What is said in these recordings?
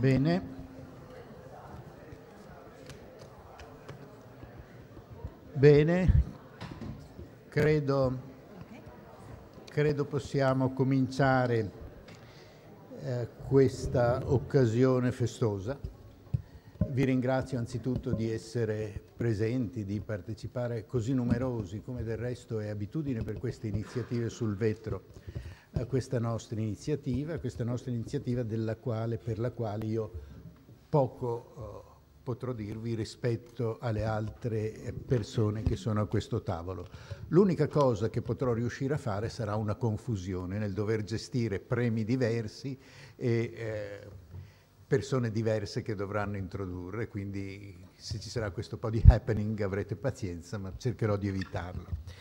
Bene. Bene, credo possiamo cominciare questa occasione festosa. Vi ringrazio anzitutto di essere presenti, di partecipare così numerosi, come del resto è abitudine per queste iniziative sul vetro, a questa nostra iniziativa per la quale io poco potrò dirvi rispetto alle altre persone che sono a questo tavolo. L'unica cosa che potrò riuscire a fare sarà una confusione nel dover gestire premi diversi e persone diverse che dovranno introdurre, quindi se ci sarà questo po' di happening avrete pazienza, ma cercherò di evitarlo.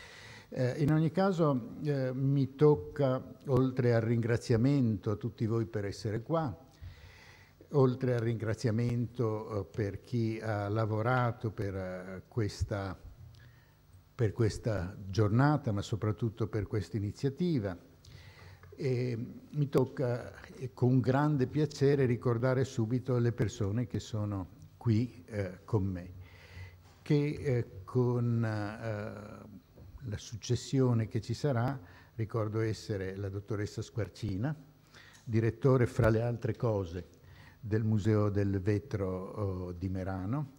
In ogni caso mi tocca, oltre al ringraziamento a tutti voi per essere qua, oltre al ringraziamento per chi ha lavorato per questa giornata, ma soprattutto per questa iniziativa, mi tocca con grande piacere ricordare subito le persone che sono qui con me, che con la successione che ci sarà, ricordo essere la dottoressa Squarcina, direttore, fra le altre cose, del Museo del Vetro di Merano,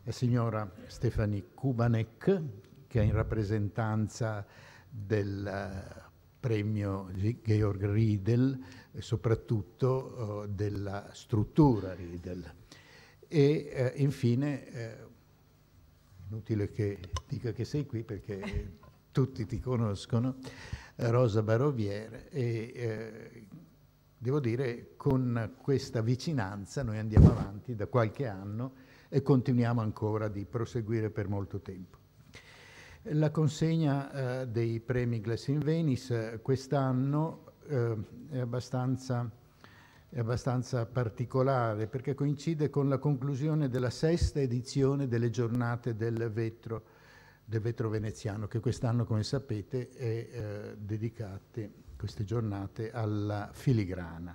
la signora Stefanie Kubanek, che è in rappresentanza del premio Georg Riedel e soprattutto della struttura Riedel. E infine, inutile che dica che sei qui perché tutti ti conoscono, Rosa Barovier, e devo dire con questa vicinanza noi andiamo avanti da qualche anno e continuiamo ancora di proseguire per molto tempo. La consegna dei premi Glass in Venice quest'anno è abbastanza particolare perché coincide con la conclusione della 6ª edizione delle giornate del vetro veneziano, che quest'anno, come sapete, è dedicate queste giornate alla filigrana.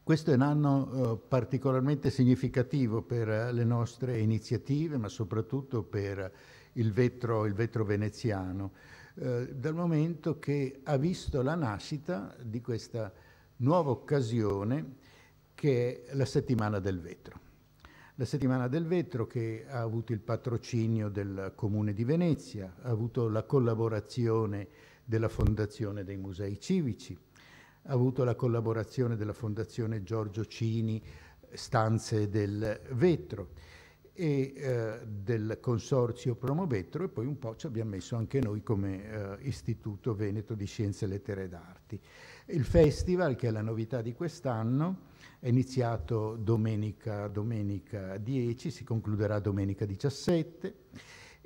Questo è un anno particolarmente significativo per le nostre iniziative, ma soprattutto per il vetro veneziano, dal momento che ha visto la nascita di questa nuova occasione che è la Settimana del Vetro. La Settimana del Vetro che ha avuto il patrocinio del Comune di Venezia, ha avuto la collaborazione della Fondazione dei Musei Civici, ha avuto la collaborazione della Fondazione Giorgio Cini, Stanze del Vetro, e del Consorzio Promovetro, e poi un po' ci abbiamo messo anche noi come Istituto Veneto di Scienze, Lettere ed Arti. Il festival, che è la novità di quest'anno, è iniziato domenica 10, si concluderà domenica 17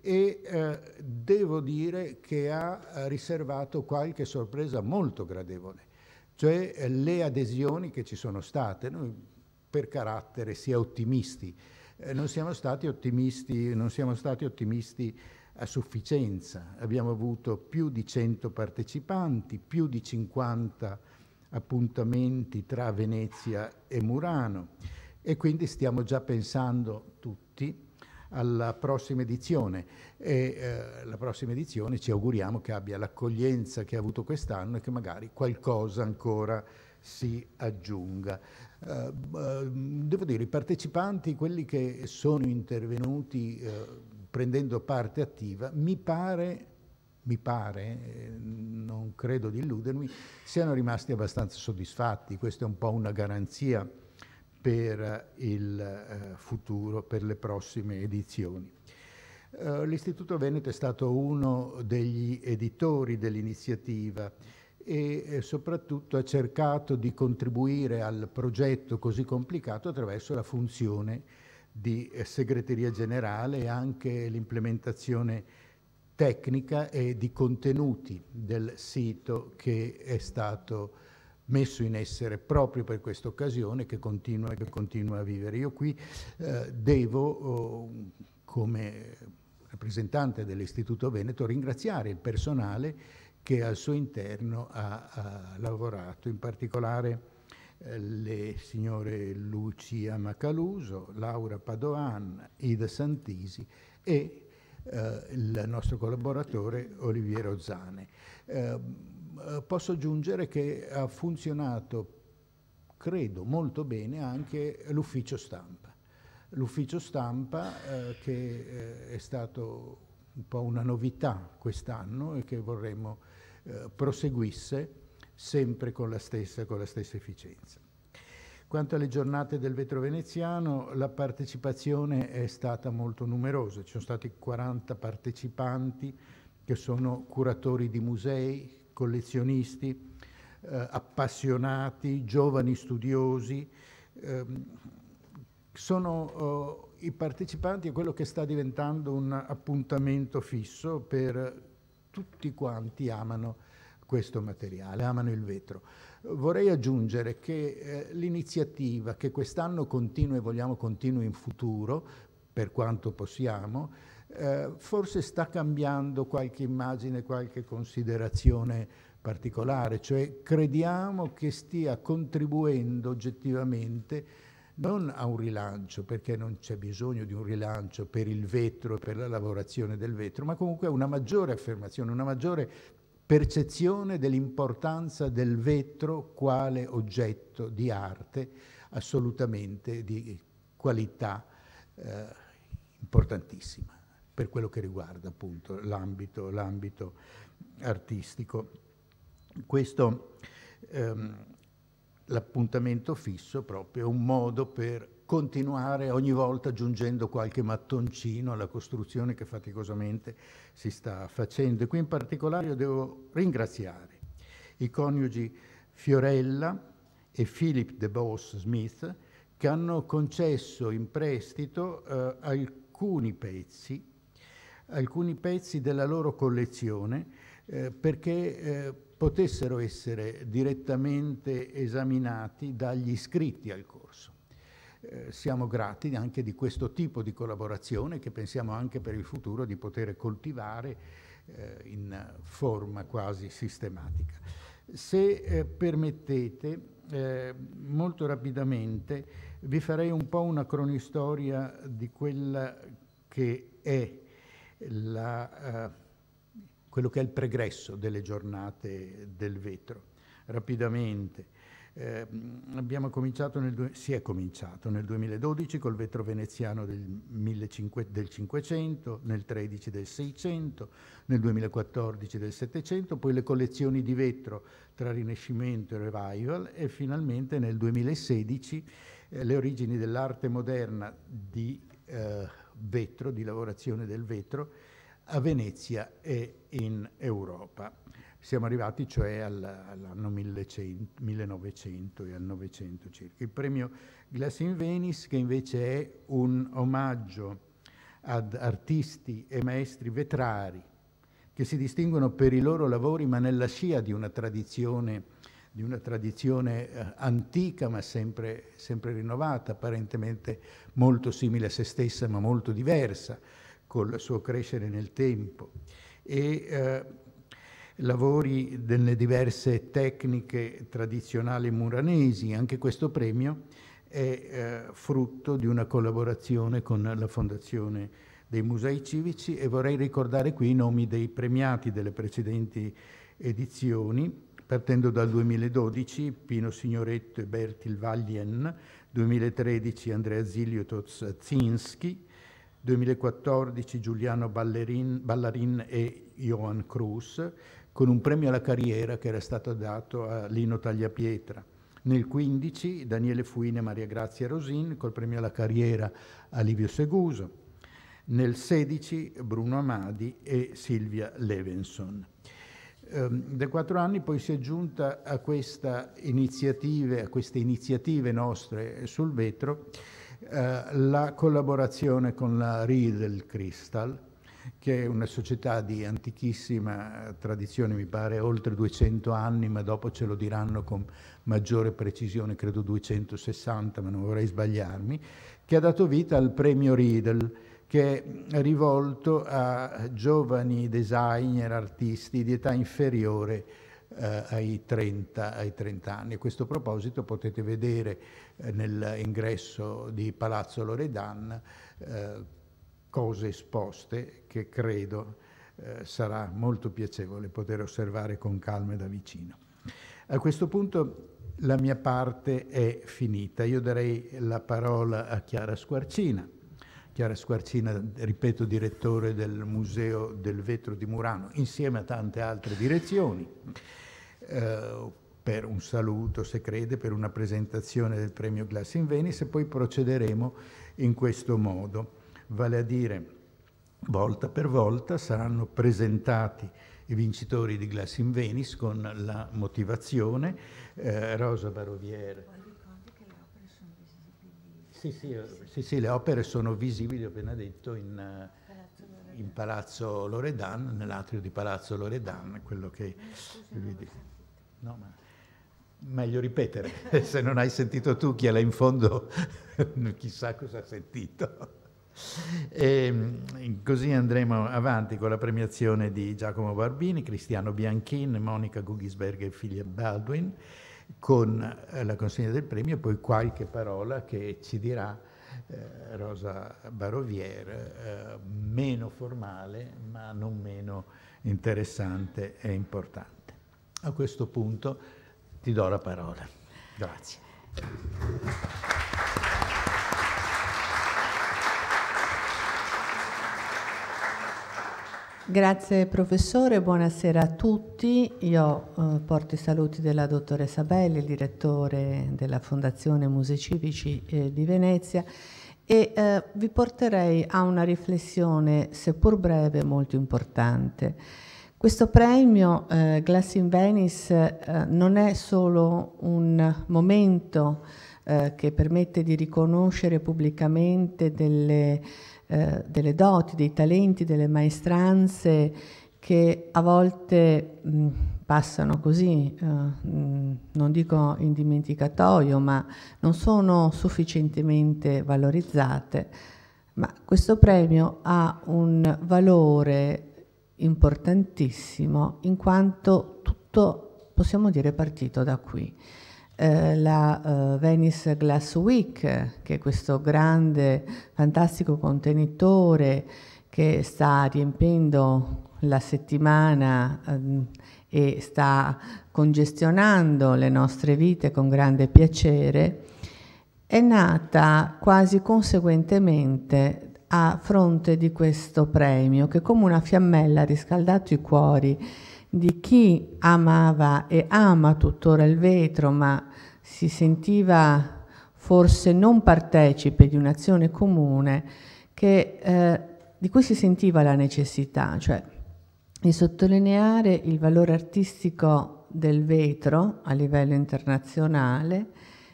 e devo dire che ha riservato qualche sorpresa molto gradevole, cioè le adesioni che ci sono state. Noi per carattere si è ottimisti, non siamo stati ottimisti a sufficienza. Abbiamo avuto più di 100 partecipanti, più di 50 appuntamenti tra Venezia e Murano, e quindi stiamo già pensando tutti alla prossima edizione, e la prossima edizione ci auguriamo che abbia l'accoglienza che ha avuto quest'anno e che magari qualcosa ancora si aggiunga. Devo dire, i partecipanti, quelli che sono intervenuti prendendo parte attiva, mi pare, non credo di illudermi, siano rimasti abbastanza soddisfatti. Questa è un po' una garanzia per il futuro, per le prossime edizioni. L'Istituto Veneto è stato uno degli editori dell'iniziativa e soprattutto ha cercato di contribuire al progetto così complicato attraverso la funzione di segreteria generale e anche l'implementazione tecnica e di contenuti del sito che è stato messo in essere proprio per questa occasione, che continua a vivere. Io qui devo, come rappresentante dell'Istituto Veneto, ringraziare il personale che al suo interno ha lavorato, in particolare le signore Lucia Macaluso, Laura Padoan, Ida Santisi e il nostro collaboratore Oliviero Ozzane. Posso aggiungere che ha funzionato, credo, molto bene anche l'ufficio stampa. L'ufficio stampa che è stato un po' una novità quest'anno e che vorremmo proseguisse sempre con la stessa efficienza. Quanto alle giornate del vetro veneziano, la partecipazione è stata molto numerosa. Ci sono stati 40 partecipanti che sono curatori di musei, collezionisti, appassionati, giovani studiosi. Sono i partecipanti a quello che sta diventando un appuntamento fisso per tutti quanti amano questo materiale, amano il vetro. Vorrei aggiungere che l'iniziativa, che quest'anno continua e vogliamo continui in futuro, per quanto possiamo, forse sta cambiando qualche immagine, qualche considerazione particolare, cioè crediamo che stia contribuendo oggettivamente non a un rilancio, perché non c'è bisogno di un rilancio per il vetro e per la lavorazione del vetro, ma comunque a una maggiore affermazione, una maggiore percezione dell'importanza del vetro quale oggetto di arte assolutamente di qualità importantissima per quello che riguarda appunto l'ambito artistico. Questo l'appuntamento fisso proprio è un modo per continuare ogni volta aggiungendo qualche mattoncino alla costruzione che faticosamente si sta facendo. E qui in particolare io devo ringraziare i coniugi Fiorella e Philip de Boss Smith che hanno concesso in prestito alcuni pezzi della loro collezione perché potessero essere direttamente esaminati dagli iscritti al corso. Siamo grati anche di questo tipo di collaborazione che pensiamo anche per il futuro di poter coltivare in forma quasi sistematica. Se permettete, molto rapidamente vi farei un po' una cronistoria di quella che è quello che è il pregresso delle giornate del vetro. Rapidamente. Si è cominciato nel 2012 col vetro veneziano del 500, nel 13 del 600, nel 2014 del 700, poi le collezioni di vetro tra Rinascimento e Revival e finalmente nel 2016 le origini dell'arte moderna di vetro, di lavorazione del vetro a Venezia e in Europa. Siamo arrivati cioè all'anno 1900 e al 900 circa. Il premio Glass in Venice, che invece è un omaggio ad artisti e maestri vetrari che si distinguono per i loro lavori ma nella scia di una tradizione antica ma sempre rinnovata, apparentemente molto simile a se stessa ma molto diversa col suo crescere nel tempo. Lavori delle diverse tecniche tradizionali muranesi. Anche questo premio è frutto di una collaborazione con la Fondazione dei Musei Civici e vorrei ricordare qui i nomi dei premiati delle precedenti edizioni, partendo dal 2012 Pino Signoretto e Bertil Wallien, 2013 Andrea Zilio-Tozzinski, 2014 Giuliano Ballarin e Johan Cruz, con un premio alla carriera che era stato dato a Lino Tagliapietra. Nel 15 Daniele Fuine e Maria Grazia Rosin, col premio alla carriera a Livio Seguso. Nel 16 Bruno Amadi e Silvia Levenson. Da 4 anni poi si è aggiunta a queste iniziative nostre sul vetro la collaborazione con la Riedel Crystal, che è una società di antichissima tradizione, mi pare oltre 200 anni, ma dopo ce lo diranno con maggiore precisione, credo 260, ma non vorrei sbagliarmi, che ha dato vita al premio Riedel, che è rivolto a giovani designer, artisti di età inferiore ai 30 anni. A questo proposito potete vedere nell'ingresso di Palazzo Loredan cose esposte che credo sarà molto piacevole poter osservare con calma e da vicino. A questo punto la mia parte è finita. Io darei la parola a Chiara Squarcina. Chiara Squarcina, ripeto, direttore del Museo del Vetro di Murano, insieme a tante altre direzioni, per un saluto, se crede, per una presentazione del premio Glass in Venice, e poi procederemo in questo modo, vale a dire, volta per volta saranno presentati i vincitori di Glass in Venice con la motivazione. Rosa Baroviere. Sì, le opere sono visibili, ho appena detto, in Palazzo Loredan, nell'atrio di Palazzo Loredan, quello che... No, ma meglio ripetere, se non hai sentito tu, chi è là in fondo chissà cosa ha sentito. E così andremo avanti con la premiazione di Giacomo Barbini, Cristiano Bianchin, Monica Gugisberger e Philip Baldwin, con la consegna del premio e poi qualche parola che ci dirà Rosa Baroviere, meno formale ma non meno interessante e importante. A questo punto ti do la parola. Grazie. Grazie professore, buonasera a tutti. Io porto i saluti della dottoressa Belli, il direttore della Fondazione Musei Civici di Venezia, e vi porterei a una riflessione, seppur breve, molto importante. Questo premio Glass in Venice non è solo un momento che permette di riconoscere pubblicamente delle doti, dei talenti, delle maestranze che a volte passano così, non dico in dimenticatoio, ma non sono sufficientemente valorizzate. Ma questo premio ha un valore importantissimo in quanto tutto, possiamo dire, è partito da qui. La Venice Glass Week, che è questo grande, fantastico contenitore che sta riempiendo la settimana e sta congestionando le nostre vite con grande piacere, è nata quasi conseguentemente a fronte di questo premio che, come una fiammella, ha riscaldato i cuori di chi amava e ama tuttora il vetro, ma si sentiva forse non partecipe di un'azione comune di cui si sentiva la necessità, cioè di sottolineare il valore artistico del vetro a livello internazionale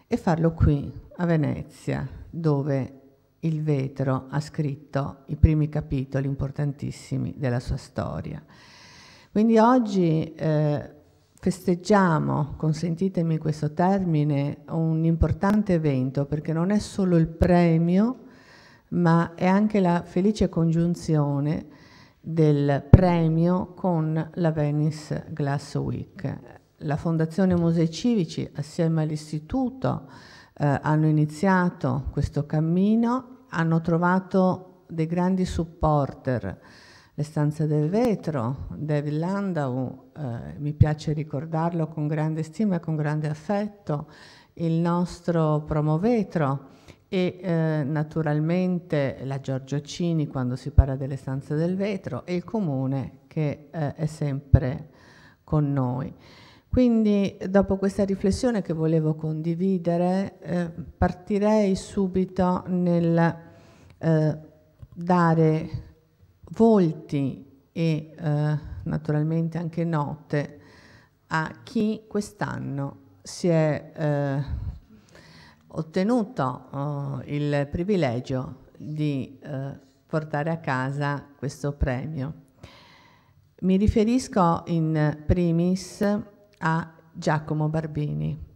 e farlo qui a Venezia, dove il vetro ha scritto i primi capitoli importantissimi della sua storia. Quindi oggi festeggiamo, consentitemi questo termine, un importante evento, perché non è solo il premio, ma è anche la felice congiunzione del premio con la Venice Glass Week. La Fondazione Musei Civici, assieme all'Istituto, hanno iniziato questo cammino, hanno trovato dei grandi supporter, le Stanze del Vetro, David Landau, mi piace ricordarlo con grande stima e con grande affetto, il nostro Promovetro e naturalmente la Giorgio Cini quando si parla delle Stanze del Vetro e il Comune che è sempre con noi. Quindi dopo questa riflessione che volevo condividere partirei subito nel dare volti e naturalmente anche note a chi quest'anno si è ottenuto il privilegio di portare a casa questo premio. Mi riferisco in primis a Giacomo Barbini.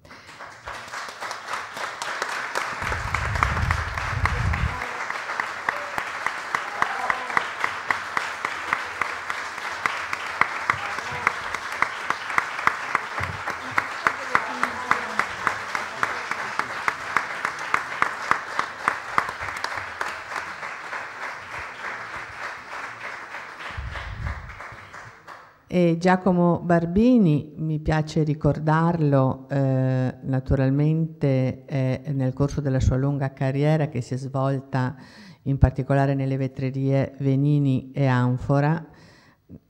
E Giacomo Barbini, mi piace ricordarlo, naturalmente nel corso della sua lunga carriera, che si è svolta in particolare nelle vetrerie Venini e Anfora,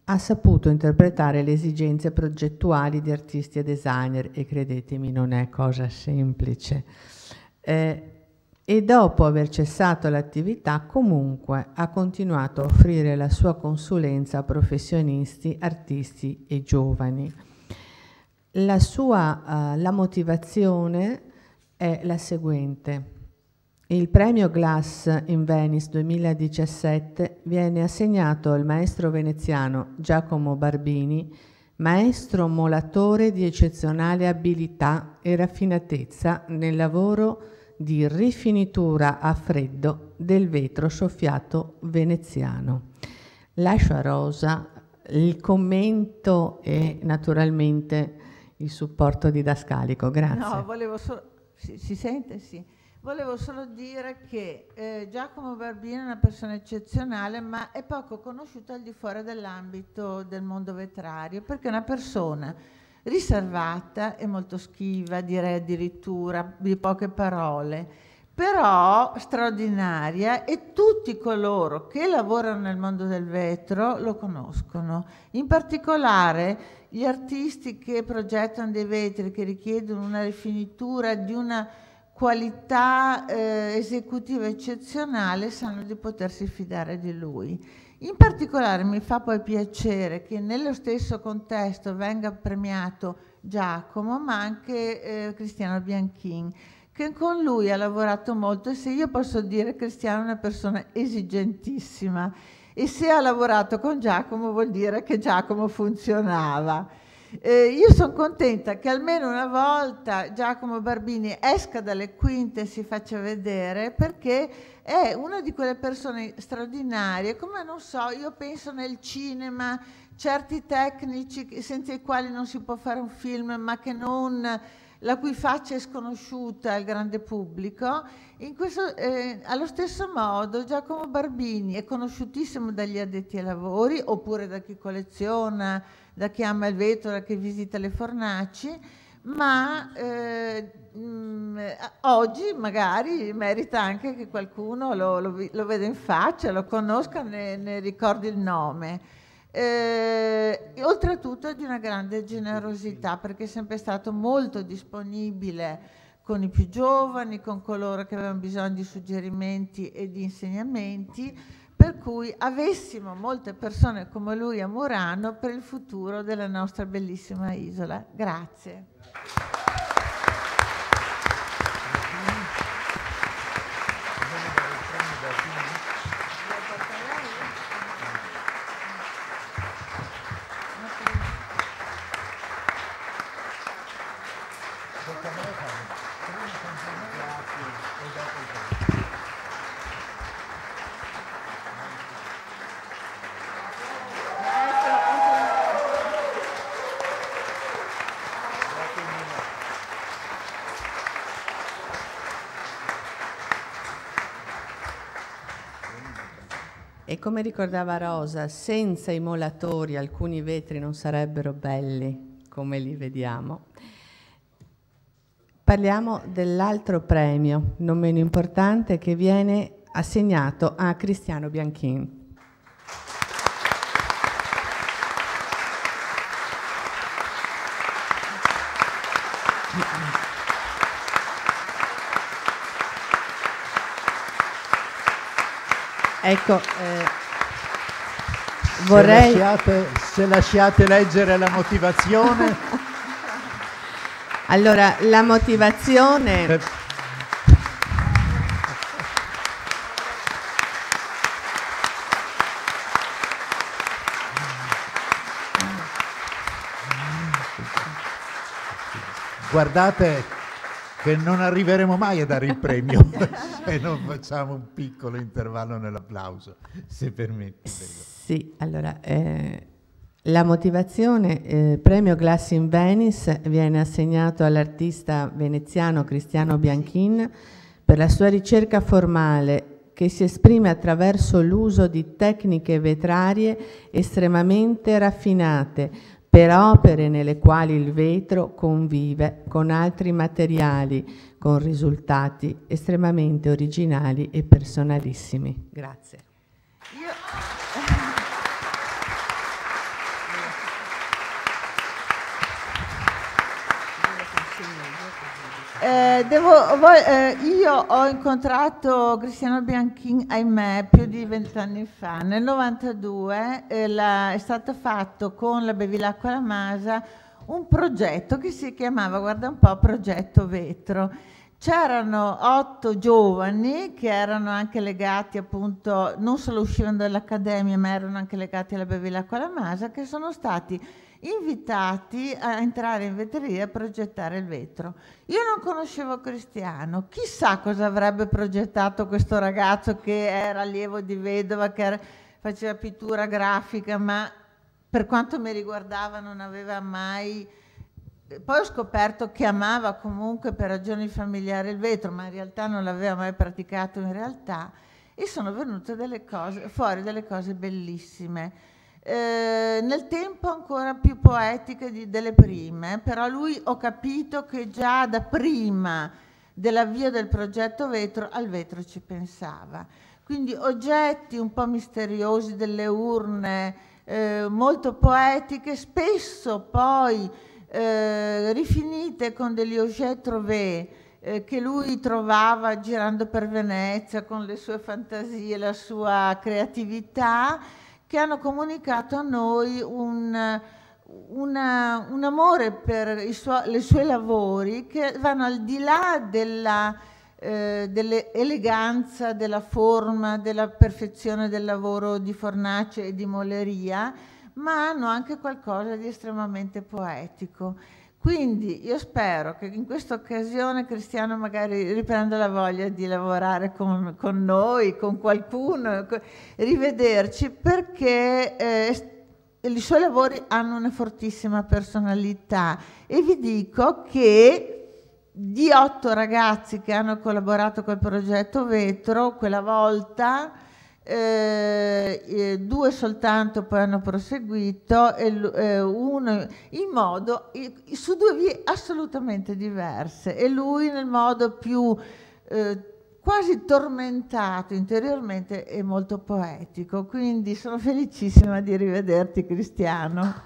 ha saputo interpretare le esigenze progettuali di artisti e designer, e credetemi non è cosa semplice. E dopo aver cessato l'attività comunque ha continuato a offrire la sua consulenza a professionisti, artisti e giovani. La motivazione è la seguente. Il premio Glass in Venice 2017 viene assegnato al maestro veneziano Giacomo Barbini, maestro molatore di eccezionale abilità e raffinatezza nel lavoro di rifinitura a freddo del vetro soffiato veneziano. Lascio a Rosa il commento e naturalmente il supporto didascalico. Grazie. No, volevo solo... Si sente? Sì. Volevo solo dire che Giacomo Barbini è una persona eccezionale, ma è poco conosciuta al di fuori dell'ambito del mondo vetrario, perché è una persona riservata e molto schiva, direi addirittura di poche parole, però straordinaria, e tutti coloro che lavorano nel mondo del vetro lo conoscono. In particolare gli artisti che progettano dei vetri che richiedono una rifinitura di una qualità esecutiva eccezionale sanno di potersi fidare di lui. In particolare mi fa poi piacere che nello stesso contesto venga premiato Giacomo, ma anche Cristiano Bianchin, che con lui ha lavorato molto, e se io posso dire, Cristiano è una persona esigentissima, e se ha lavorato con Giacomo vuol dire che Giacomo funzionava. Io sono contenta che almeno una volta Giacomo Barbini esca dalle quinte e si faccia vedere, perché è una di quelle persone straordinarie, come non so, io penso nel cinema, certi tecnici senza i quali non si può fare un film, ma che non, la cui faccia è sconosciuta al grande pubblico. Allo stesso modo Giacomo Barbini è conosciutissimo dagli addetti ai lavori, oppure da chi colleziona, da chi ama il vetro, da chi visita le fornaci, ma oggi magari merita anche che qualcuno lo veda in faccia, lo conosca, ne ricordi il nome. Oltretutto è di una grande generosità, perché è sempre stato molto disponibile con i più giovani, con coloro che avevano bisogno di suggerimenti e di insegnamenti, per cui avessimo molte persone come lui a Murano per il futuro della nostra bellissima isola. Grazie. E come ricordava Rosa, senza i molatori alcuni vetri non sarebbero belli come li vediamo. Parliamo dell'altro premio, non meno importante, che viene assegnato a Cristiano Bianchin. Ecco, vorrei... Se lasciate leggere la motivazione. Allora, la motivazione... Guardate che non arriveremo mai a dare il premio se non facciamo un piccolo intervallo nell'applauso, se permette. Sì, allora, la motivazione, premio Glass in Venice, viene assegnato all'artista veneziano Cristiano Bianchin per la sua ricerca formale che si esprime attraverso l'uso di tecniche vetrarie estremamente raffinate per opere nelle quali il vetro convive con altri materiali con risultati estremamente originali e personalissimi. Grazie. Io ho incontrato Cristiano Bianchin, ahimè, più di 20 anni fa. Nel 92 è stato fatto con la Bevilacqua La Masa un progetto che si chiamava, guarda un po', Progetto Vetro. C'erano 8 giovani che erano anche legati, appunto, non solo uscivano dall'accademia, ma erano anche legati alla Bevilacqua La Masa, che sono stati invitati a entrare in vetreria e a progettare il vetro. Io non conoscevo Cristiano, chissà cosa avrebbe progettato questo ragazzo che era allievo di vedova, che faceva pittura grafica, ma per quanto mi riguardava non aveva mai... Poi ho scoperto che amava comunque per ragioni familiari il vetro, ma in realtà non l'aveva mai praticato in realtà, e sono venute fuori delle cose bellissime. Nel tempo ancora più poetiche delle prime, però lui, ho capito che già da prima dell'avvio del progetto vetro al vetro ci pensava. Quindi oggetti un po' misteriosi, delle urne molto poetiche, spesso poi rifinite con degli objets trouvés che lui trovava girando per Venezia con le sue fantasie, la sua creatività, che hanno comunicato a noi un amore per i suoi lavori che vanno al di là dell'eleganza, della forma, della perfezione del lavoro di fornace e di moleria, ma hanno anche qualcosa di estremamente poetico. Quindi io spero che in questa occasione Cristiano magari riprenda la voglia di lavorare con noi, con qualcuno, rivederci, perché i suoi lavori hanno una fortissima personalità, e vi dico che di 8 ragazzi che hanno collaborato col progetto Vetro, quella volta 2 soltanto poi hanno proseguito, e uno su 2 vie assolutamente diverse, e lui nel modo più quasi tormentato interiormente e molto poetico. Quindi sono felicissima di rivederti, Cristiano.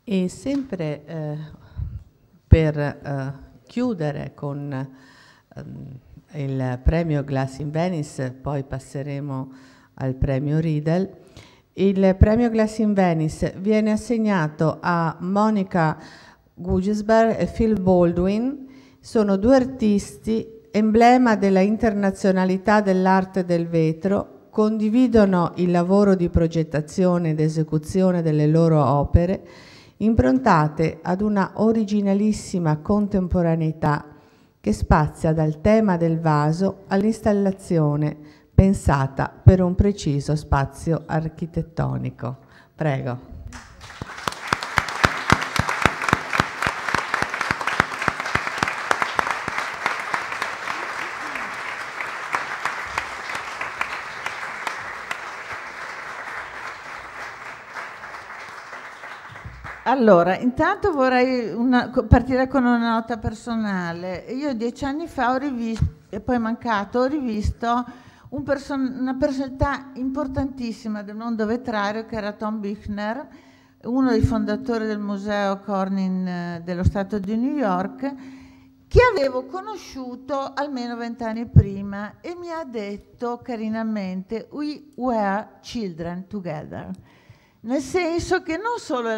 E sempre per chiudere con il premio Glass in Venice, poi passeremo al premio Riedel. Il premio Glass in Venice viene assegnato a Monica Gugesberg e Phil Baldwin. Sono 2 artisti, emblema della internazionalità dell'arte del vetro, condividono il lavoro di progettazione ed esecuzione delle loro opere, improntate ad una originalissima contemporaneità che spazia dal tema del vaso all'installazione pensata per un preciso spazio architettonico. Prego. Allora, intanto vorrei partire con una nota personale. Io 10 anni fa ho rivisto, e poi ho rivisto una personalità importantissima del mondo vetrario, che era Tom Buechner, uno dei fondatori del museo Corning dello Stato di New York, che avevo conosciuto almeno 20 anni prima e mi ha detto carinamente "We were children together", nel senso che non solo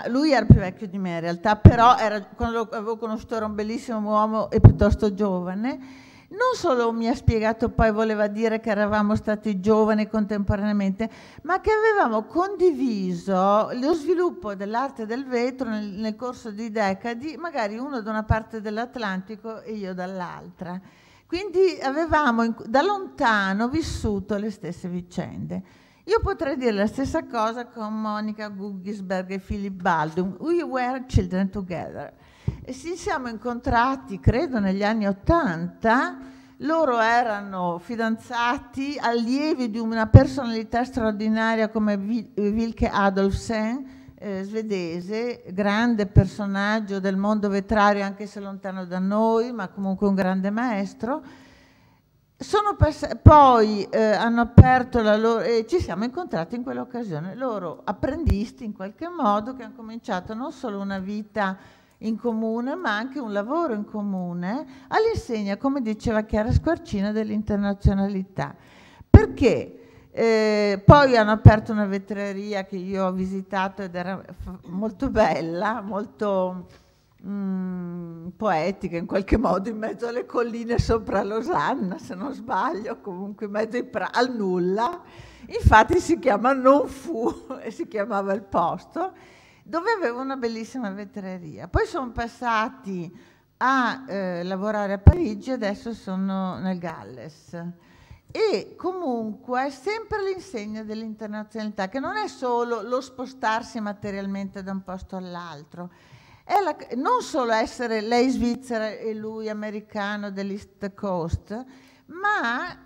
lui era più vecchio di me in realtà, però quando lo avevo conosciuto era un bellissimo uomo e piuttosto giovane. Non solo mi ha spiegato poi, voleva dire che eravamo stati giovani contemporaneamente, ma che avevamo condiviso lo sviluppo dell'arte del vetro nel corso di decadi, magari uno da una parte dell'Atlantico e io dall'altra. Quindi avevamo da lontano vissuto le stesse vicende. Io potrei dire la stessa cosa con Monica Guggisberg e Philip Baldwin. We were children together. E ci siamo incontrati, credo, negli anni '80. Loro erano fidanzati, allievi di una personalità straordinaria come Wilke Adolfsen, svedese, grande personaggio del mondo vetrario, anche se lontano da noi, ma comunque un grande maestro. Poi hanno aperto la loro, e ci siamo incontrati in quell'occasione, loro apprendisti in qualche modo, che hanno cominciato non solo una vita in comune, ma anche un lavoro in comune, all'insegna, come diceva Chiara Squarcina, dell'internazionalità. Perché poi hanno aperto una vetreria che io ho visitato ed era molto bella, molto poetica in qualche modo, in mezzo alle colline sopra Losanna, se non sbaglio, comunque in mezzo al nulla. Infatti si chiama Non Fu e si chiamava il posto, dove aveva una bellissima vetreria. Poi sono passati a lavorare a Parigi e adesso sono nel Galles. E comunque è sempre l'insegna dell'internazionalità, che non è solo lo spostarsi materialmente da un posto all'altro, è non solo essere lei svizzera e lui americano dell'East Coast, ma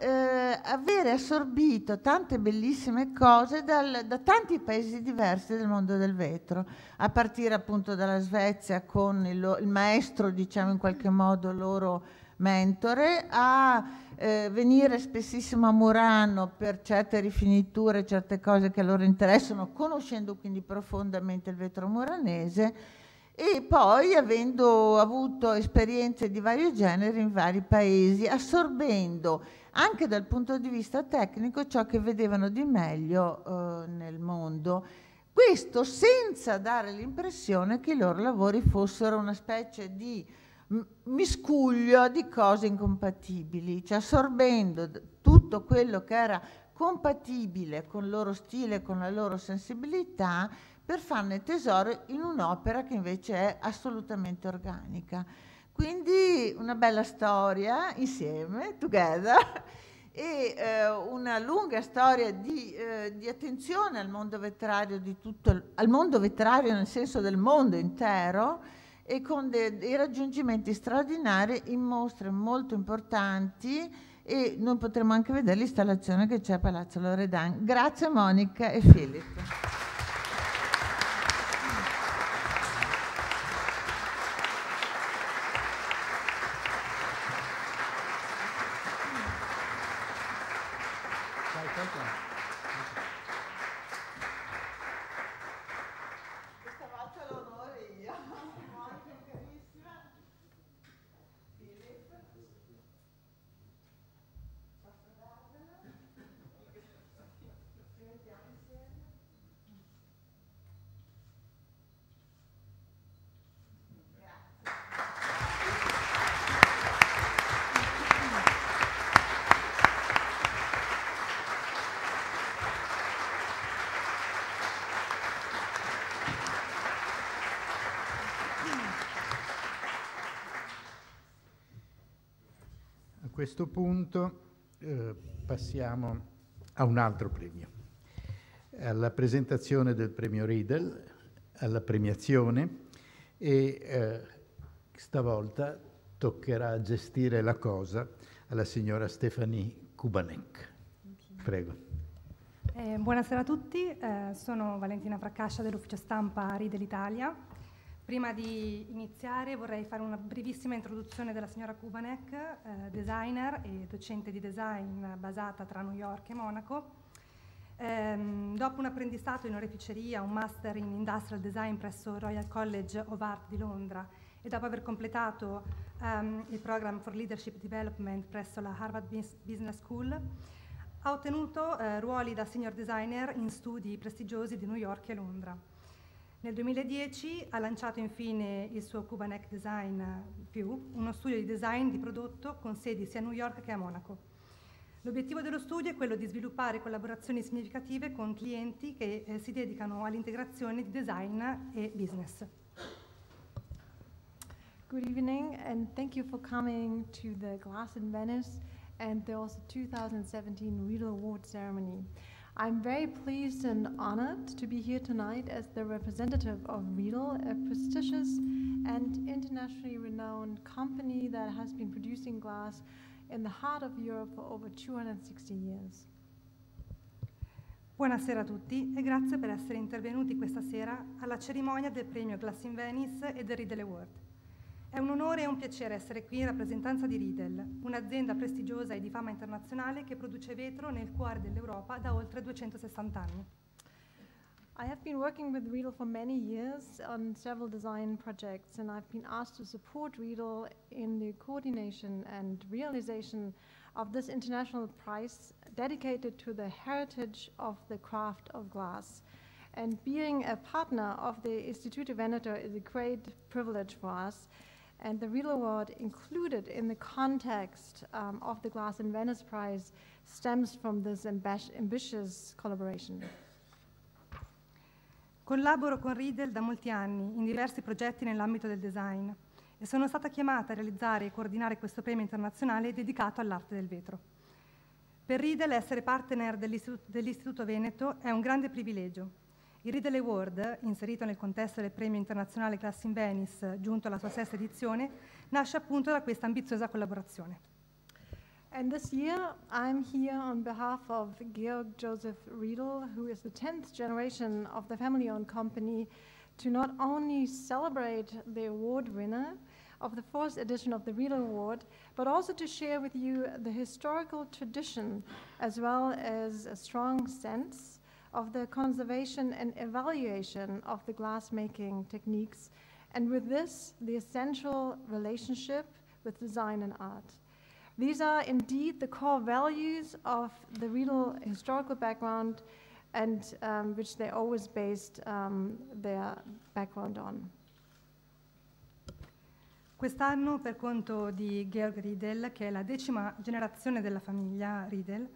avere assorbito tante bellissime cose da tanti paesi diversi del mondo del vetro, a partire appunto dalla Svezia con il maestro, diciamo in qualche modo loro mentore, a venire spessissimo a Murano per certe rifiniture, certe cose che a loro interessano, conoscendo quindi profondamente il vetro muranese, e poi avendo avuto esperienze di vario genere in vari paesi, assorbendo anche dal punto di vista tecnico ciò che vedevano di meglio nel mondo. Questo senza dare l'impressione che i loro lavori fossero una specie di miscuglio di cose incompatibili, cioè assorbendo tutto quello che era compatibile con il loro stile, con la loro sensibilità, per farne tesoro in un'opera che invece è assolutamente organica. Quindi una bella storia insieme, together, e una lunga storia di attenzione al mondo vetrario, al mondo vetrario nel senso del mondo intero, e con dei raggiungimenti straordinari in mostre molto importanti, e noi potremo anche vedere l'installazione che c'è a Palazzo Loredan. Grazie Monica e Filippo. Questa volta l'onore io. Monica carissima. Filippo. Posso darvela? Ci mettiamo insieme. A questo punto passiamo a un altro premio, alla presentazione del premio Riedel, alla premiazione, e stavolta toccherà gestire la cosa alla signora Stéphanie Kubanek. Prego. Buonasera a tutti, sono Valentina Fraccascia dell'Ufficio Stampa Riedel Italia. Prima di iniziare vorrei fare una brevissima introduzione della signora Kubanek, designer e docente di design basata tra New York e Monaco. Dopo un apprendistato in oreficeria, un master in industrial design presso Royal College of Art di Londra, e dopo aver completato il Program for Leadership Development presso la Harvard Business School, ha ottenuto ruoli da senior designer in studi prestigiosi di New York e Londra. Nel 2010 ha lanciato infine il suo Kubanek Design Più, uno studio di design di prodotto con sedi sia a New York che a Monaco. L'obiettivo dello studio è quello di sviluppare collaborazioni significative con clienti che si dedicano all'integrazione di design e business. Good evening, and thank you for coming to the Glass in Venice and the also 2017 Riedel Award ceremony. I'm very pleased and honored to be here tonight as the representative of Riedel, a prestigious and internationally renowned company that has been producing glass in the heart of Europe for over 260 years. Buonasera a tutti e grazie per essere intervenuti questa sera alla cerimonia del premio Glass in Venice e del Riedel Award. È un onore e un piacere essere qui in rappresentanza di Riedel, un'azienda prestigiosa e di fama internazionale che produce vetro nel cuore dell'Europa da oltre 260 anni. I have been working with Riedel for many years on several design projects, and I've been asked to support Riedel in the coordination and realization of this international prize dedicated to the heritage of the craft of glass. And being a partner of the Istituto Veneto is a great privilege for us. And the Riedel Award included in the context of the Glass in Venice Prize stems from this ambitious collaboration. Collaboro con Riedel da molti anni in diversi progetti nell'ambito del design e sono stata chiamata a realizzare e coordinare questo premio internazionale dedicato all'arte del vetro. Per Riedel essere partner dell'Istituto Veneto è un grande privilegio. Il Riedel Award, inserito nel contesto del premio internazionale Glass in Venice, giunto alla sua 6ª edizione, nasce appunto da questa ambiziosa collaborazione. And this year, I'm here on behalf of Georg Joseph Riedel, who is the 10th generation of the family-owned company, to not only celebrate the award winner of the 4th edition of the Riedel Award, but also to share with you the historical tradition, as well as a strong sense of the conservation and evaluation of the glass-making techniques, and with this, the essential relationship with design and art. These are indeed the core values of the Riedel historical background, and which they always based their background on. Quest'anno, per conto di Georg Riedel, che è la 10ª generazione della famiglia Riedel,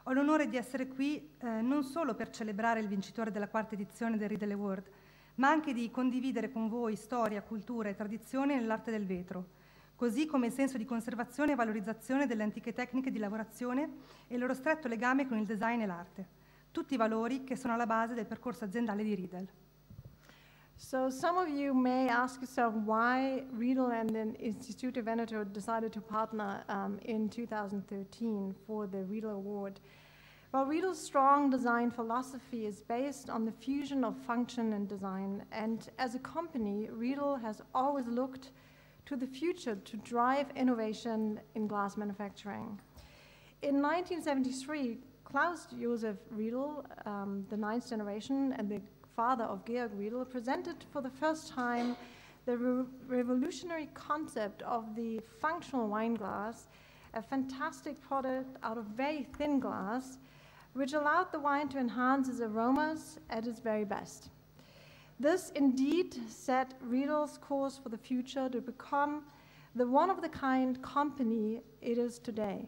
ho l'onore di essere qui non solo per celebrare il vincitore della 4ª edizione del Riedel Award, ma anche di condividere con voi storia, cultura e tradizione nell'arte del vetro, così come il senso di conservazione e valorizzazione delle antiche tecniche di lavorazione e il loro stretto legame con il design e l'arte, tutti i valori che sono alla base del percorso aziendale di Riedel. So some of you may ask yourself why Riedel and the Istituto Veneto decided to partner in 2013 for the Riedel Award. Well, Riedel's strong design philosophy is based on the fusion of function and design, and as a company, Riedel has always looked to the future to drive innovation in glass manufacturing. In 1973, Klaus Josef Riedel, the 9th generation and the father of Georg Riedel, presented for the first time the revolutionary concept of the functional wine glass, a fantastic product out of very thin glass, which allowed the wine to enhance its aromas at its very best. This indeed set Riedel's course for the future to become the one-of-the-kind company it is today.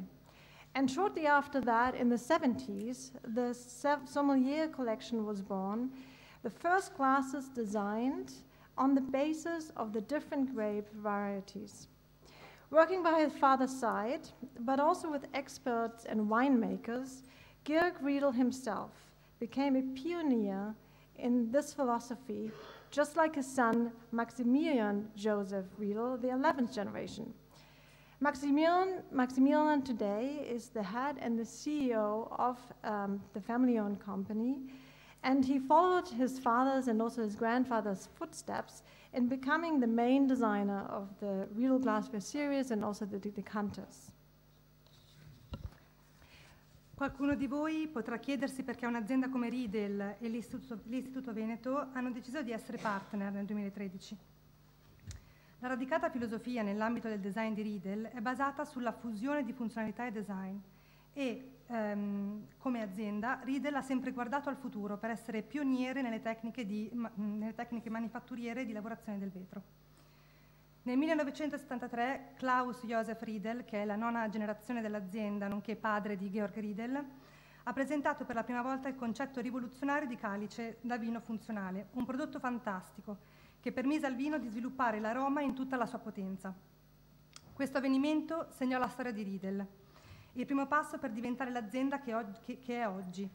And shortly after that, in the 70s, the Sommelier collection was born, the first glasses designed on the basis of the different grape varieties. Working by his father's side, but also with experts and winemakers, Georg Riedel himself became a pioneer in this philosophy, just like his son, Maximilian Joseph Riedel, the 11th generation. Maximilian today is the head and the CEO of the family-owned company, and he followed his father's and also his grandfather's footsteps in becoming the main designer of the Riedel glassware series and also the decanters. Qualcuno di voi potrà chiedersi perché un'azienda come Riedel e l'Istituto Veneto hanno deciso di essere partner nel 2013. La radicata filosofia nell'ambito del design di Riedel è basata sulla fusione di funzionalità e design e come azienda Riedel ha sempre guardato al futuro per essere pioniere nelle tecniche manifatturiere di lavorazione del vetro. Nel 1973 Klaus Josef Riedel, che è la nona generazione dell'azienda, nonché padre di Georg Riedel, ha presentato per la prima volta il concetto rivoluzionario di calice da vino funzionale, un prodotto fantastico che permise al vino di sviluppare l'aroma in tutta la sua potenza. Questo avvenimento segnò la storia di Riedel, il primo passo per diventare l'azienda che è oggi.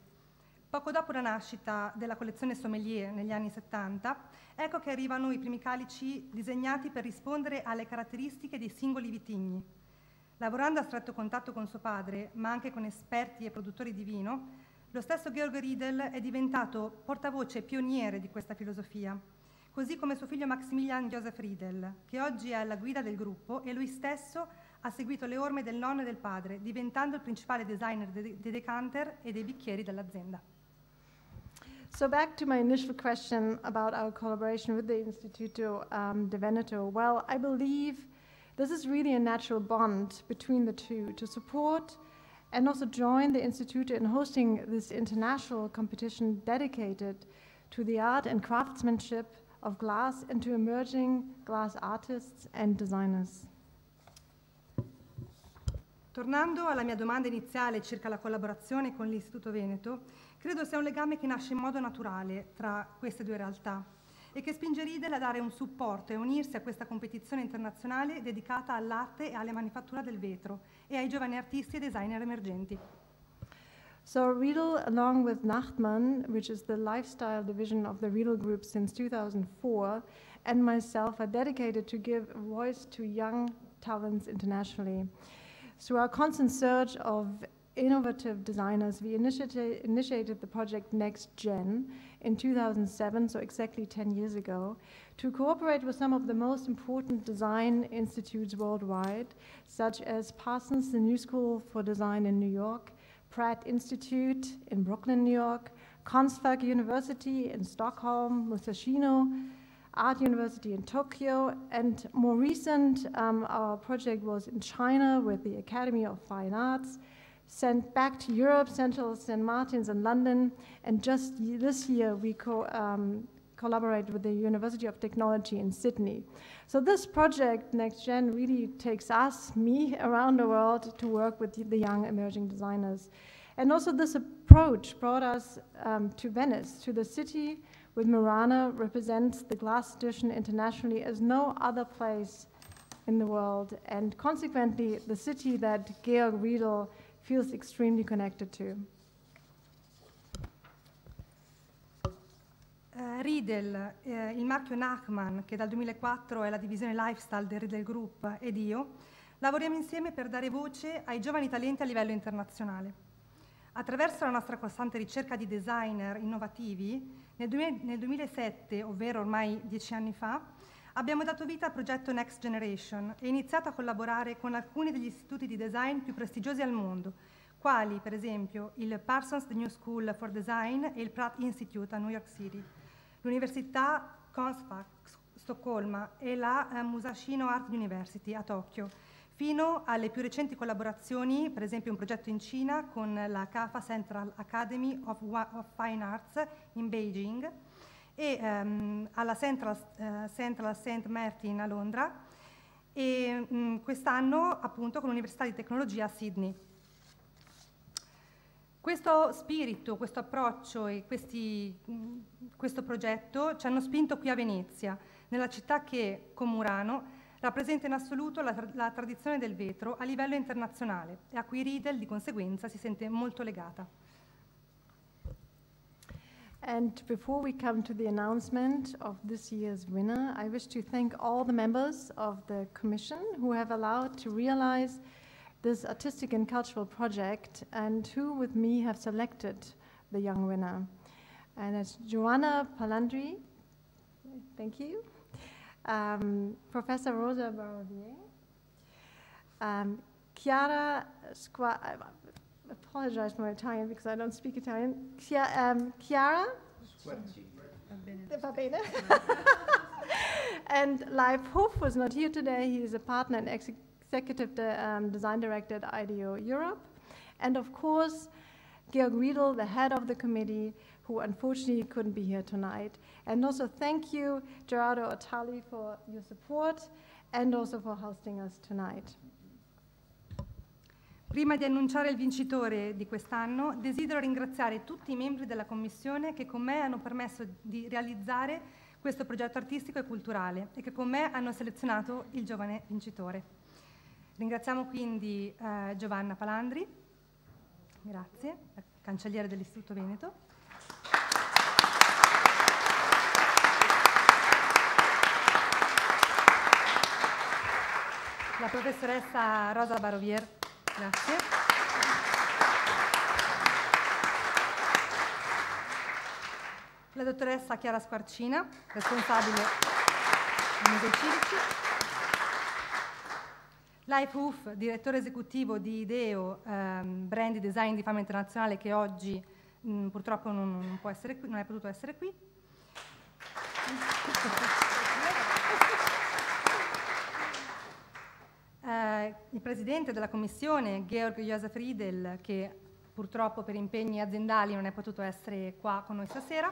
Poco dopo la nascita della collezione Sommelier negli anni 70, ecco che arrivano i primi calici disegnati per rispondere alle caratteristiche dei singoli vitigni. Lavorando a stretto contatto con suo padre, ma anche con esperti e produttori di vino, lo stesso Georg Riedel è diventato portavoce e pioniere di questa filosofia, così come suo figlio Maximilian Josef Riedel, che oggi è alla guida del gruppo e lui stesso ha seguito le orme del nonno e del padre, diventando il principale designer dei decanter e dei bicchieri dell'azienda. So back to my initial question about our collaboration with the Instituto de Veneto. Well, I believe this is really a natural bond between the two to support and also join the Instituto in hosting this international competition dedicated to the art and craftsmanship of glass and to emerging glass artists and designers. Tornando alla mia domanda iniziale circa la collaborazione con l'Istituto Veneto, credo sia un legame che nasce in modo naturale tra queste due realtà e che spinge Riedel a dare un supporto e unirsi a questa competizione internazionale dedicata all'arte e alla manifattura del vetro e ai giovani artisti e designer emergenti. So Riedel, along with Nachtmann, which is the lifestyle division of the Riedel Group since 2004, and myself are dedicated to give a voice to young talents internationally. Through our constant search of innovative designers, we initiated the project Next Gen in 2007, so exactly 10 years ago, to cooperate with some of the most important design institutes worldwide, such as Parsons, the New School for Design in New York, Pratt Institute in Brooklyn, New York, Konstfack University in Stockholm, Musashino Art University in Tokyo, and more recent, our project was in China with the Academy of Fine Arts, sent back to Europe, Central St. Martin's in London, and just this year we collaborate with the University of Technology in Sydney. So this project, Next Gen, really takes us, me, around the world to work with the young emerging designers. And also this approach brought us to Venice, to the city with Murano represents the glass edition internationally as no other place in the world, and consequently the city that Georg Riedel feels extremely connected to. Riedel, il marchio Nachtmann, che dal 2004 è la divisione lifestyle del Riedel Group, ed io, lavoriamo insieme per dare voce ai giovani talenti a livello internazionale. Attraverso la nostra costante ricerca di designer innovativi, nel 2007, ovvero ormai 10 anni fa, abbiamo dato vita al progetto Next Generation e iniziato a collaborare con alcuni degli istituti di design più prestigiosi al mondo, quali per esempio il Parsons The New School for Design e il Pratt Institute a New York City, l'Università Konstfack Stoccolma e la Musashino Art University a Tokyo, fino alle più recenti collaborazioni, per esempio un progetto in Cina con la CAFA Central Academy of Fine Arts in Beijing e alla Central St. Martin a Londra e quest'anno appunto con l'Università di Tecnologia a Sydney. Questo spirito, questo approccio e questo progetto ci hanno spinto qui a Venezia, nella città che, con Murano, rappresenta in assoluto la tradizione del vetro a livello internazionale e a cui Riedel di conseguenza si sente molto legata. And before we come to the announcement of this year's winner, I wish to thank all the members of the Commission who have allowed to realize this artistic and cultural project and who, with me, have selected the young winner. And it's Joanna Palandri, thank you, Professor Rosa Barodier, Chiara I apologize for my Italian because I don't speak Italian. Chiara? Va bene. And Leif Hof was not here today. He is a partner and executive design director at IDEO Europe. And of course, Georg Riedel, the head of the committee, who unfortunately couldn't be here tonight. And also thank you, Gerardo Ottali, for your support and also for hosting us tonight. Prima di annunciare il vincitore di quest'anno, desidero ringraziare tutti i membri della Commissione che con me hanno permesso di realizzare questo progetto artistico e culturale e che con me hanno selezionato il giovane vincitore. Ringraziamo quindi Giovanna Palandri, grazie, cancelliere dell'Istituto Veneto. La professoressa Rosa Barovier, grazie. La dottoressa Chiara Squarcina, responsabile dei Musei Civici. Leif Hof, direttore esecutivo di IDEO, brand di design di fama internazionale, che oggi purtroppo non è potuto essere qui. Il presidente della commissione, Georg Josef Riedel, che purtroppo per impegni aziendali non è potuto essere qua con noi stasera.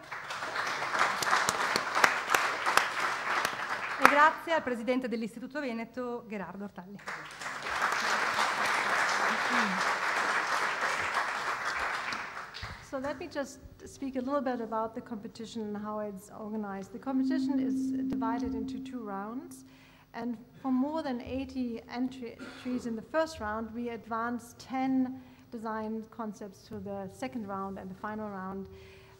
E grazie al presidente dell'Istituto Veneto, Gerardo Ortalli. So let me just speak a little bit about the competition and how it's organized. The competition is divided into 2 rounds. And for more than 80 entries in the first round, we advanced 10 design concepts to the second round and the final round.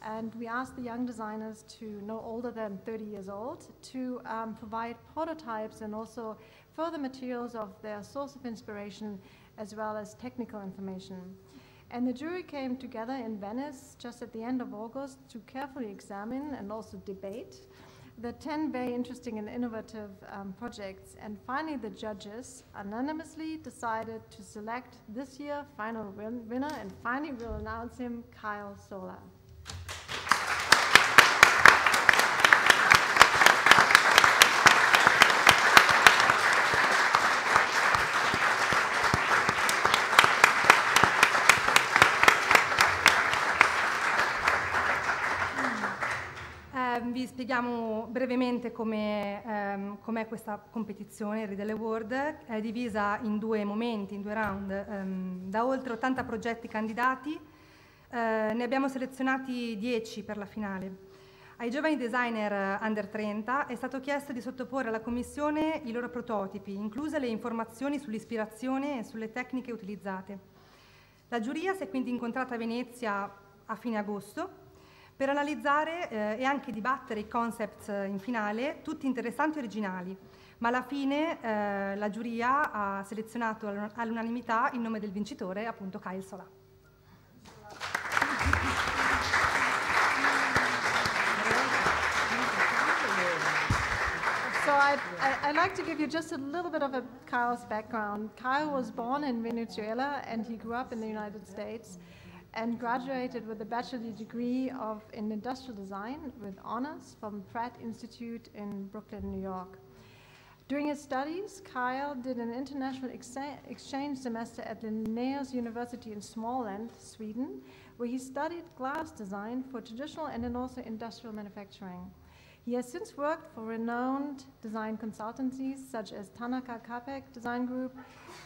And we asked the young designers to no older than 30 years old to provide prototypes and also further materials of their source of inspiration as well as technical information. And the jury came together in Venice just at the end of August to carefully examine and also debate the 10 very interesting and innovative projects. And finally, the judges unanimously decided to select this year's final winner, and finally we'll announce him, Kyle Sola. Vi spieghiamo brevemente com'è questa competizione, il Riedel Award. È divisa in 2 momenti, in 2 round. Da oltre 80 progetti candidati, ne abbiamo selezionati 10 per la finale. Ai giovani designer under 30 è stato chiesto di sottoporre alla commissione i loro prototipi, incluse le informazioni sull'ispirazione e sulle tecniche utilizzate. La giuria si è quindi incontrata a Venezia a fine agosto per analizzare e anche dibattere i concept in finale, tutti interessanti e originali, ma alla fine la giuria ha selezionato all'unanimità il nome del vincitore, appunto Kyle Sola. So I'd like to give you just a little bit of Kyle's background. Kyle was born in Venezuela and he grew up in the United States and graduated with a bachelor's degree in industrial design with honors from Pratt Institute in Brooklyn, New York. During his studies, Kyle did an international exchange semester at Linnaeus University in Småland, Sweden, where he studied glass design for traditional and then also industrial manufacturing. He has since worked for renowned design consultancies such as Tanaka Kapek Design Group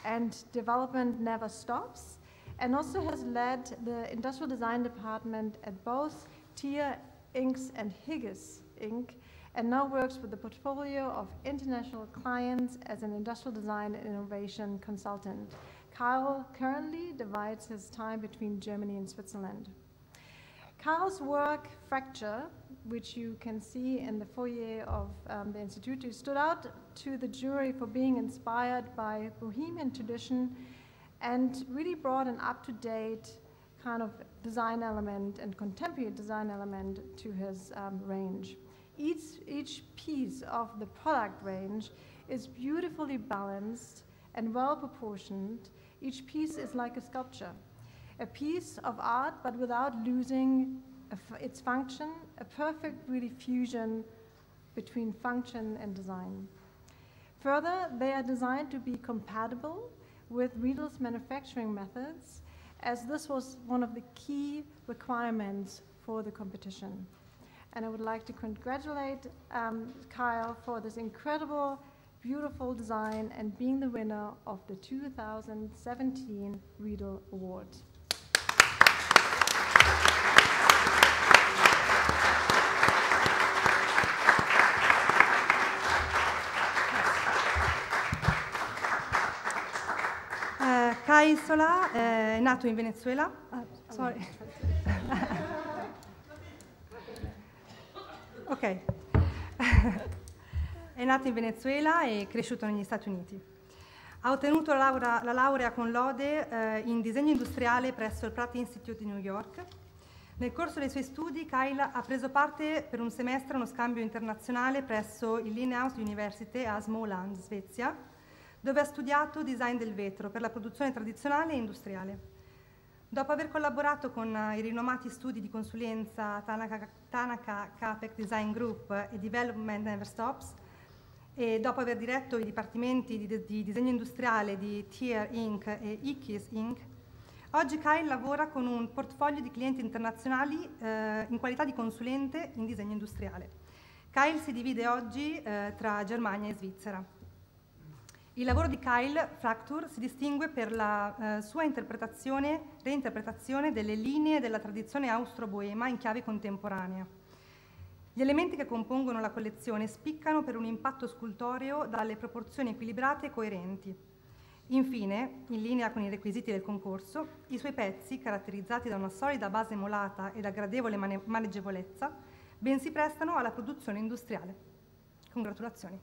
and Development Never Stops, and also has led the industrial design department at both Tier Inks and Higgis Inc., and now works with a portfolio of international clients as an industrial design and innovation consultant. Kyle currently divides his time between Germany and Switzerland. Kyle's work, Fracture, which you can see in the foyer of the Institute, stood out to the jury for being inspired by Bohemian tradition and really brought an up-to-date kind of design element and contemporary design element to his range. Each piece of the product range is beautifully balanced and well-proportioned. Each piece is like a sculpture, a piece of art, but without losing its function, a perfect really fusion between function and design. Further, they are designed to be compatible with Riedel's manufacturing methods, as this was one of the key requirements for the competition. And I would like to congratulate Kyle for this incredible, beautiful design and being the winner of the 2017 Riedel Award. Kyle Solà è nato in Venezuela. Sorry. Ok. È nato in Venezuela e cresciuto negli Stati Uniti. Ha ottenuto la laurea con lode in disegno industriale presso il Pratt Institute di New York. Nel corso dei suoi studi, Kyle ha preso parte per un semestre a uno scambio internazionale presso il Linnaeus University a Småland, Svezia, dove ha studiato design del vetro per la produzione tradizionale e industriale. Dopo aver collaborato con i rinomati studi di consulenza Tanaka Capek Design Group e Development Never Stops, e dopo aver diretto i dipartimenti di disegno industriale di Tier Inc. e Ickes Inc., oggi Kyle lavora con un portfolio di clienti internazionali in qualità di consulente in disegno industriale. Kyle si divide oggi tra Germania e Svizzera. Il lavoro di Kyle Fracture si distingue per la sua reinterpretazione delle linee della tradizione austro-boema in chiave contemporanea. Gli elementi che compongono la collezione spiccano per un impatto scultoreo dalle proporzioni equilibrate e coerenti. Infine, in linea con i requisiti del concorso, i suoi pezzi, caratterizzati da una solida base molata e da gradevole maneggevolezza, ben si prestano alla produzione industriale. Congratulazioni.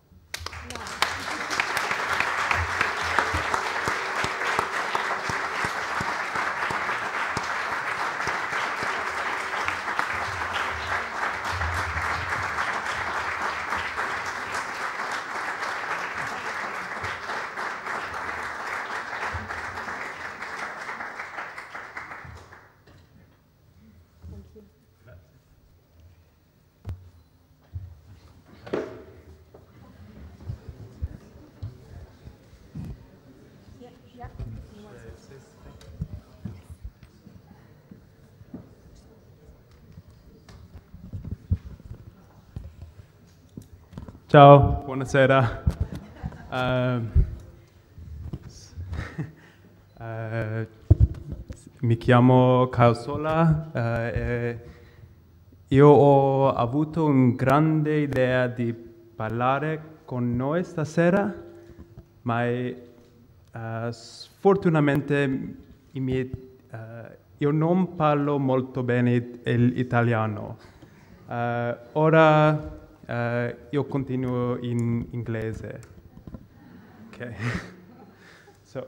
Ciao, buonasera. Mi chiamo Kyle Solà e io ho avuto una grande idea di parlare con noi stasera, ma sfortunatamente io non parlo molto bene l'italiano. Ora io continuo in inglese. Okay. So,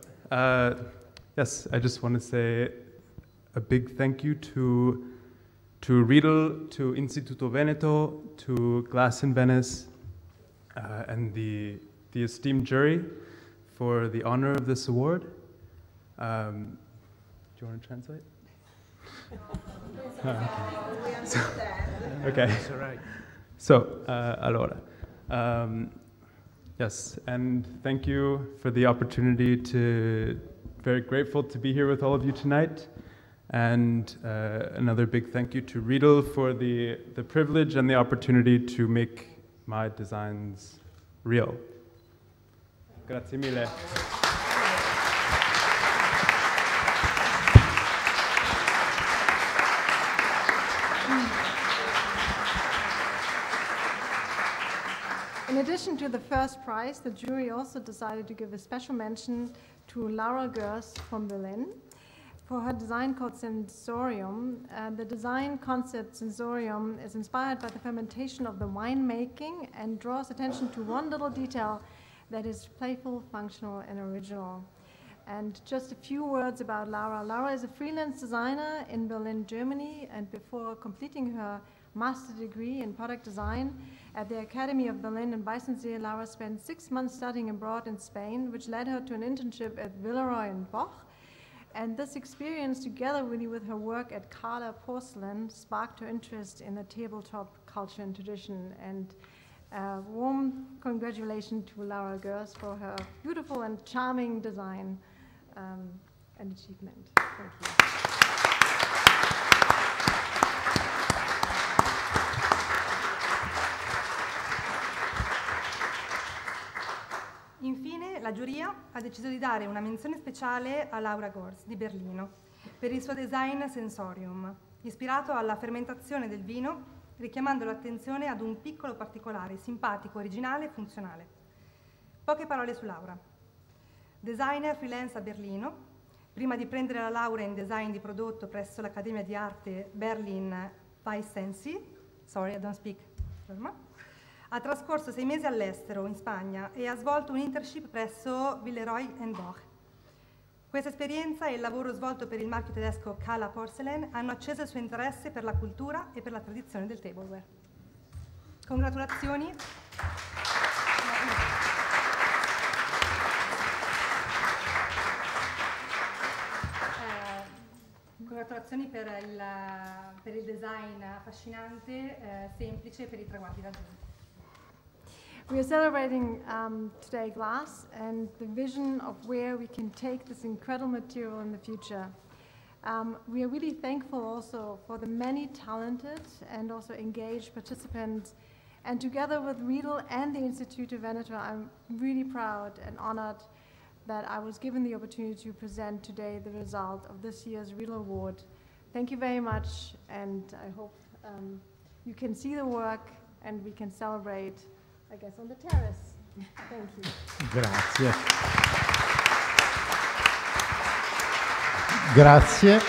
yes, I just want to say a big thank you to Riedel, to Instituto Veneto, to Glass in Venice, and the esteemed jury for the honor of this award. Do you want to translate? We understand. Okay. That's all right. So, allora, yes, and thank you for the opportunity very grateful to be here with all of you tonight. And another big thank you to Riedel for the privilege and the opportunity to make my designs real. Grazie mille. In addition to the first prize, the jury also decided to give a special mention to Laura Gers from Berlin for her design called Sensorium. The design concept Sensorium is inspired by the fermentation of the winemaking and draws attention to one little detail that is playful, functional, and original. And just a few words about Laura. Laura is a freelance designer in Berlin, Germany, and before completing her master's degree in product design at the Academy of Berlin in Weissensee, Laura spent 6 months studying abroad in Spain, which led her to an internship at Villeroy and Boch. And this experience, together really with her work at Carla Porcelain, sparked her interest in the tabletop culture and tradition. And Warm congratulations to Laura Gers for her beautiful and charming design and achievement. Thank you. Infine, la giuria ha deciso di dare una menzione speciale a Laura Gers di Berlino per il suo design Sensorium, ispirato alla fermentazione del vino, richiamando l'attenzione ad un piccolo particolare, simpatico, originale e funzionale. Poche parole su Laura. Designer freelance a Berlino, prima di prendere la laurea in design di prodotto presso l'Accademia di Arte Berlin Weissensi, sorry, I don't speak German, ha trascorso 6 mesi all'estero, in Spagna, e ha svolto un internship presso Villeroy & Boch. Questa esperienza e il lavoro svolto per il marchio tedesco Kala Porcelain hanno acceso il suo interesse per la cultura e per la tradizione del tableware. Congratulazioni. Congratulazioni per il design affascinante, semplice, per i traguardi raggiunti. We are celebrating today glass and the vision of where we can take this incredible material in the future. We are really thankful also for the many talented and also engaged participants. And together with Riedel and the Institute of Veneto, I'm really proud and honored that I was given the opportunity to present today the result of this year's Riedel Award. Thank you very much, and I hope you can see the work and we can celebrate, I guess, on the terrace. Thank you. Grazie. Grazie.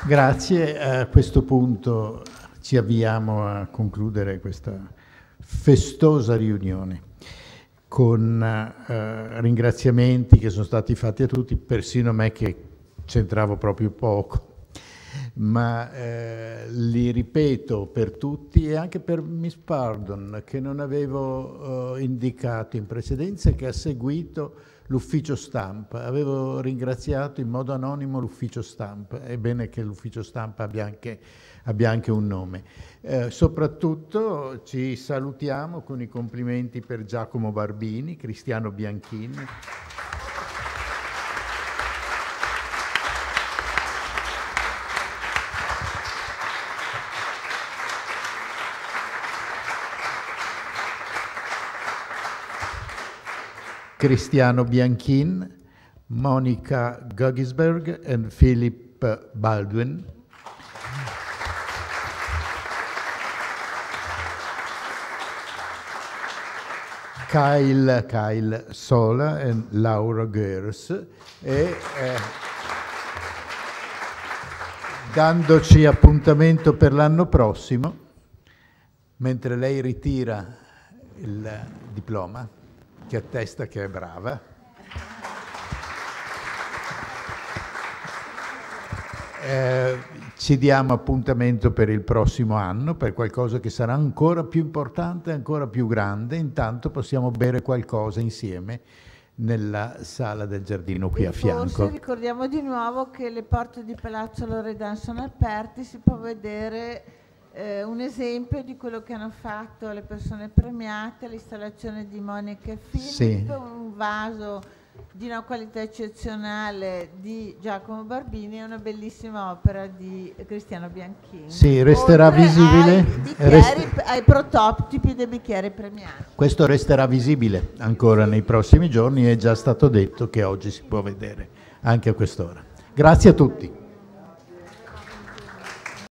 Grazie. A questo punto ci avviamo a concludere questa festosa riunione con ringraziamenti che sono stati fatti a tutti, persino a me che c'entravo proprio poco. Ma li ripeto per tutti e anche per Miss Pardon, che non avevo indicato in precedenza e che ha seguito l'ufficio stampa. Avevo ringraziato in modo anonimo l'ufficio stampa. È bene che l'ufficio stampa abbia anche un nome. Soprattutto ci salutiamo con i complimenti per Giacomo Barbini, Cristiano Bianchin, Cristiano Bianchin, Monica Guggisberg and Philip Baldwin. Kyle Sola e Laura Gers, e dandoci appuntamento per l'anno prossimo, mentre lei ritira il diploma, che attesta che è brava. Ci diamo appuntamento per il prossimo anno, per qualcosa che sarà ancora più importante, ancora più grande. Intanto possiamo bere qualcosa insieme nella sala del giardino qui a fianco. Forse ricordiamo di nuovo che le porte di Palazzo Loredan sono aperte, si può vedere un esempio di quello che hanno fatto le persone premiate, l'installazione di Monica e Philip, sì, un vaso di una qualità eccezionale di Giacomo Barbini e una bellissima opera di Cristiano Bianchin. Sì, resterà visibile ai prototipi dei bicchieri premiati. Questo resterà visibile ancora nei prossimi giorni, è già stato detto che oggi si può vedere anche a quest'ora. Grazie a tutti.